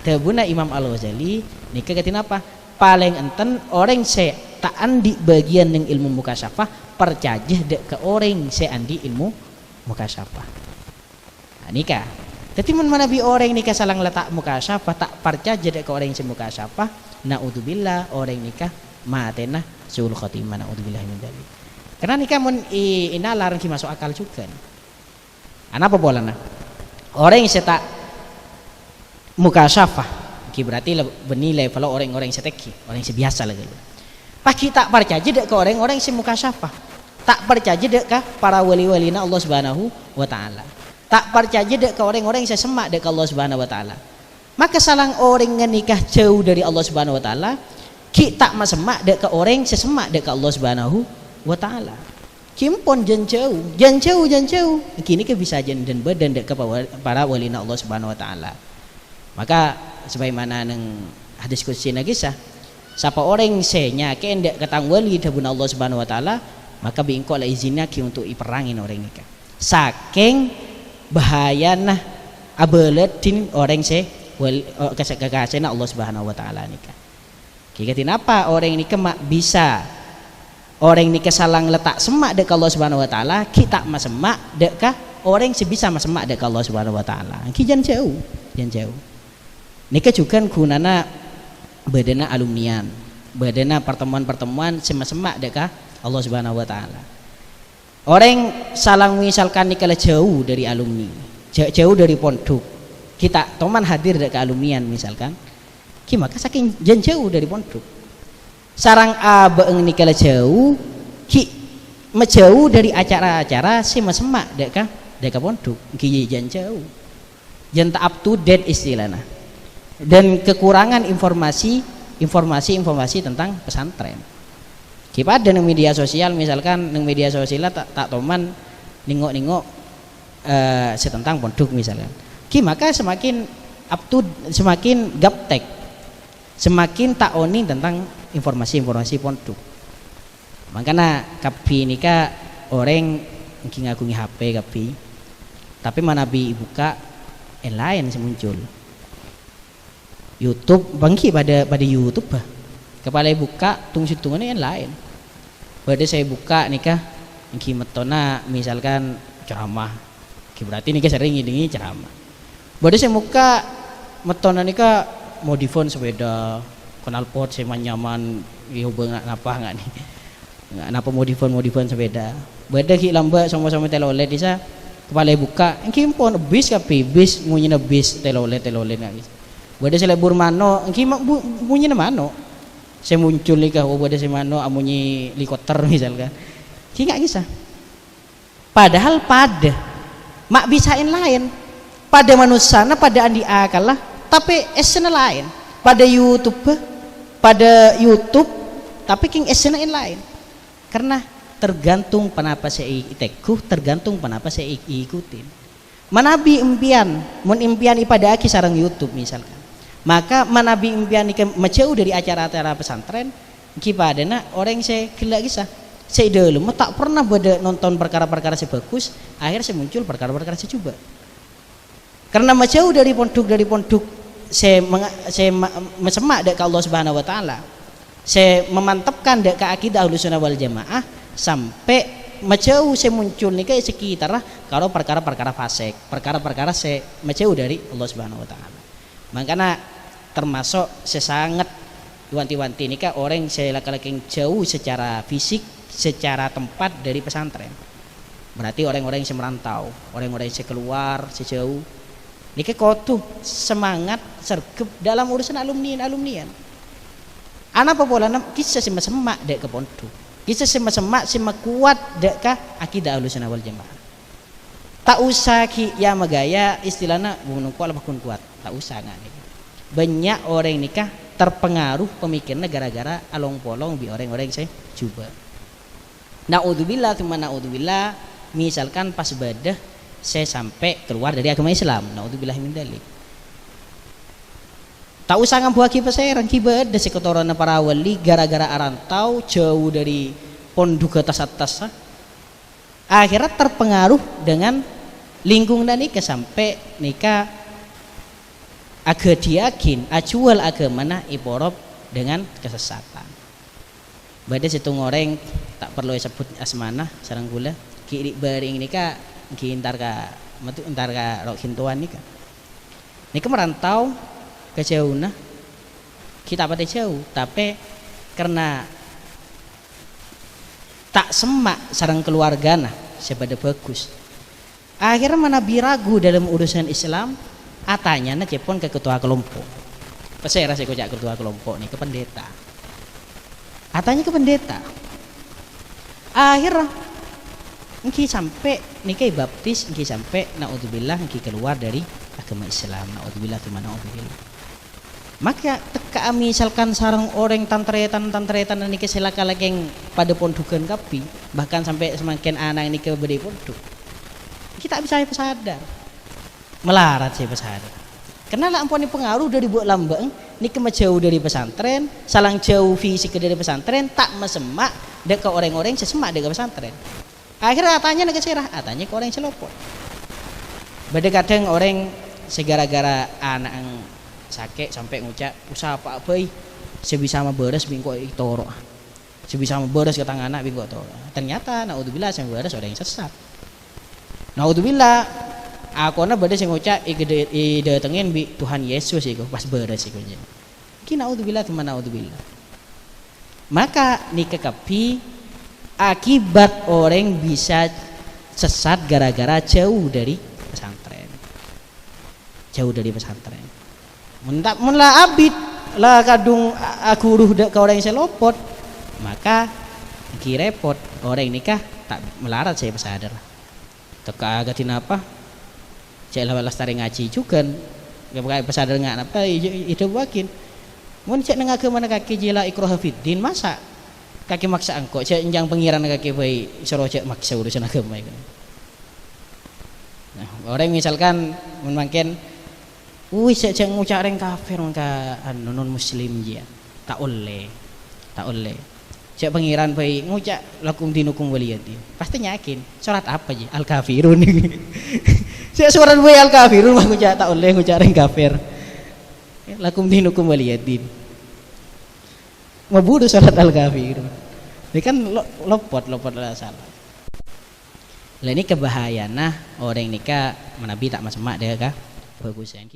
Tabuna Imam Al-Ghazali nikah katina apa? Paling enten orang se tak andi bagian ng ilmu mukasyafah percajah dek ke orang se andi ilmu mukasyafah. Nah, nikah. Tapi mana bi orang nikah salang letak mukasyafah tak percajah dek ke orang se mukasyafah, naudzubillah orang nikah matena suul khotimah, naudzubillah min dzalik. Karena nikah mun ina larang ki masuk akal juga. Ana apa bolana? Orang yang tak mukasyafah ki berarti benilai kalau orang-orang seteki, orang yang biasa lagi. Pasti tak percaya dek ke orang-orang yang mukasyafah. Tak percaya dek ke para wali-walina Allah Subhanahu wa taala. Tak percaya dek ke orang-orang yang semak dek ke Allah Subhanahu wa taala. Maka salang orang yang nikah jauh dari Allah Subhanahu wa taala, ki tak masemak dek ke orang sesemak dek ke Allah Subhanahu wa taala. Kimpon jan jauh. Kini ke bisa jan dan badan dek ke para walina Allah Subhanahu wa taala. Maka sebagaimana nang hadis qudsi nagisah, siapa orang senya ke ndak ketang wali dabun Allah Subhanahu wa taala, maka biingko la izinnya ki untuk iperangin orang nikah. Saking bahayana abeletin orang se kekasihna Allah Subhanahu wa taala nikah. Kikatin apa orang nikah mak bisa orang nikah salang letak semak dek Allah Subhanahu wa taala, kita masemak dek ka orang sebisa masemak dek Allah Subhanahu wa taala. Ki jan jauh. Nikah juga gunana badana alumnian, badana pertemuan-pertemuan semak-semak dek ka Allah Subhanahu wa taala. Orang salang misalkan nikah jauh dari alumni, jauh dari pondok. Kita teman hadir dek ka alumnian misalkan. Ki maka saking jauh dari pondok. Sarang abang nikah jauh, ki menjauh dari acara-acara semak-semak dek ka pondok. Ki jan jauh. Jan tak up to date istilahnya. Dan kekurangan informasi tentang pesantren. Kita ada di media sosial misalkan di media sosial tak toman ningok setentang pondok misalkan. Maka semakin semakin gaptek, semakin tak oni tentang informasi pondok. Makanya kapi nikah orang ngagungi HP kapi, tapi mana bi buka lain semuncul. YouTube bangki pada YouTube bah. Kepala buka tung situngannya yang lain. Pada saya buka nikah iki metona misalkan ceramah. Berarti nikah sering ngidengi ceramah. Pada saya buka metona nikah modifon sepeda, knalpot saya nyaman hubung ngapa enggak nih. Ngapa modifon sepeda. Pada ki lamba sama-sama telolet bisa kepala buka iki pon bis kapi bis munyi bis telolet ngis. Bada saya lebur mano, engki bunyi mano. Saya muncul nikah, bada saya mano amunyi likoter misalkan. Ki enggak bisa. Padahal pada mak bisain lain. Pada manusana pada andi akalah, tapi esena lain. Pada YouTube, tapi king esena lain. Karena tergantung penapa saya iteguh, tergantung penapa saya ikutin. Manabi impian, mun impian ipada aki sarang YouTube misalkan. Maka manabi impian ini menjauh dari acara-acara pesantren kipadana orang saya gila kisah saya dulu tak pernah pada nonton perkara-perkara sebagus akhirnya saya muncul perkara-perkara saya coba karena menjauh dari pondok saya mesemak dek Allah Subhanahu wa taala saya memantapkan dek akidah Ahlussunnah wal Jamaah sampai menjauh saya muncul nih kayak sekitar kalau perkara-perkara fasik perkara-perkara saya menjauh dari Allah Subhanahu wa taala. Makanya termasuk sesangat wanti-wanti ini kan orang saya laki-laki jauh secara fisik, secara tempat dari pesantren. Berarti orang-orang yang merantau, orang-orang yang keluar sejauh. Ini kan tuh semangat sergap dalam urusan alumnian. Anak apa pola kisah semak dek ke pondok. Kisah semak kuat dek ke akidah Ahlussunnah wal Jamaah. Tak usah ki ya magaya istilahnya bunuh kuat lebih kuat. Tak usah nggak nih. Banyak orang nikah terpengaruh pemikirannya gara-gara along-polong bi orang-orang saya coba. Naudzubillah misalkan pas badah saya sampai keluar dari agama Islam. Naudzubillah min dzalik. Tak usah ngampu aki pesairan kibadah sekotoran para wali gara-gara arantau jauh dari pondok atas. Akhirnya terpengaruh dengan lingkungan nikah sampai nikah aga diakin acual agama nah iporop dengan kesesatan. Bade situ ngoreng tak perlu sebut asmana sareng gula kiri baring nika ki entar ka metu entar ka rok hintuan nika. Nika merantau ke jauh nah kita pada jauh tapi karena tak semak sareng keluarga nah sebada bagus. Akhirnya mana biragu dalam urusan Islam atanya na cepon ke ketua kelompok. Saya rasa kocak ketua kelompok nih ke pendeta. Atanya ke pendeta. Akhirnya engki sampai niki baptis, engki sampai naudzubillah engki keluar dari agama Islam. Naudzubillah tuman naudzubillah. Maka teka misalkan sarang orang tantretan niki selaka lagi pada pondukan kapi, bahkan sampai semakin anak niki beri ponduk. Kita bisa sadar. Melarat saya sadar. Karena lah ampun pengaruh dari buat lambang niki jauh dari pesantren, salang jauh fisik dari pesantren, tak mesemak dek orang-orang sesemak dek pesantren. Akhirnya atanya nak serah, atanya ke orang selopot. Bade kadang orang segara-gara anak yang sakit sampai ngucap usaha apa sebisa beres bingko itoro. Sebisa beres ke tangan anak bingko toro. Ternyata naudzubillah sing beres orang yang sesat. Naudzubillah aku na bade sing ngucap ide tengin bi Tuhan Yesus iku pas beres iku. Ki naudzubillah teman naudzubillah. Maka nikekapi akibat orang bisa sesat gara-gara jauh dari pesantren. Jauh dari pesantren. Mun lah abid lah kadung aku ruh ke orang yang selopot, maka ki repot orang nikah tak melarat saya pesadar. Teka agatin apa? Cek lah lestari ngaji juga. Gak pakai pesadar nggak apa? Itu wakin. Mun cek nengah ke mana kaki jila ikrah fiddin masa kaki maksa angkot cek enjang pengiran kaki bayi suruh cek maksa urusan agama itu. Nah, orang misalkan mungkin cek ngucap orang kafir maka non muslim dia tak oleh cek pengiran bayi ngucap lakum dinukum waliyadin pasti yakin surat apa aja al kafirun cek surat bayi al kafirun mah ngucap tak oleh ngucap orang kafir lakum dinukum waliyadin mabudu surat al kafirun ini kan lopot lah salah. Lah ini kebahayaan nah orang nikah menabi tak masemak dia kah bagusan